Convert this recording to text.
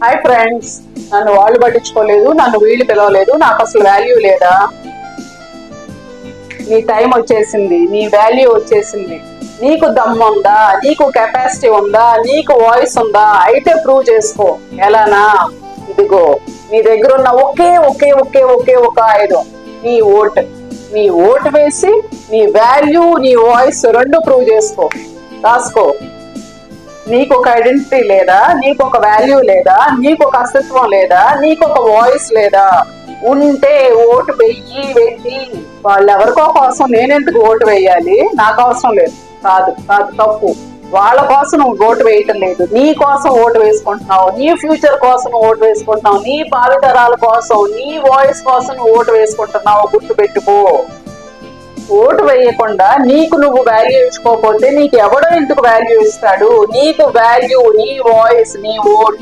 Hi friends, నన్ను వాళ్ళు పట్టించుకోలేదు, నన్ను వీళ్ళు పిలవలేదు, నాకు అసలు వాల్యూ లేదా? నీ టైం వచ్చేసింది, నీ వాల్యూ వచ్చేసింది. నీకు దమ్ము ఉందా, నీకు కెపాసిటీ ఉందా, నీకు వాయిస్ ఉందా? అయితే ప్రూవ్ చేసుకో. ఎలానా? ఇదిగో నీ దగ్గర ఉన్న ఒకే ఒకే ఒకే ఒకే ఒక ఆయుధం, నీ ఓట్. నీ ఓటు వేసి నీ వాల్యూ, నీ వాయిస్ రెండు ప్రూవ్ చేసుకో. రాసుకో. నీకు ఒక ఐడెంటిటీ లేదా? నీకు ఒక వాల్యూ లేదా? నీకు ఒక అస్తిత్వం లేదా? నీకు ఒక వాయిస్ లేదా? ఉంటే ఓటు వెయ్యి వెళ్ళి. వాళ్ళెవరికో కోసం నేనెందుకు ఓటు వేయాలి? నాకు అవసరం లేదు. కాదు కాదు, తప్పు. వాళ్ళ కోసం నువ్వు ఓటు వేయటం లేదు, నీ కోసం ఓటు వేసుకుంటున్నావు, నీ ఫ్యూచర్ కోసం నువ్వు ఓటు వేసుకుంటున్నావు, నీ భావితరాల కోసం, నీ వాయిస్ కోసం నువ్వు ఓటు వేసుకుంటున్నావు. గుర్తు పెట్టుకో. ఓటు వేయకుండా నీకు నువ్వు వాల్యూ ఇచ్చుకోకపోతే నీకు ఎవడో ఎందుకు వాల్యూ ఇస్తాడు? నీకు వాల్యూ, నీ వాయిస్, నీ ఓట్.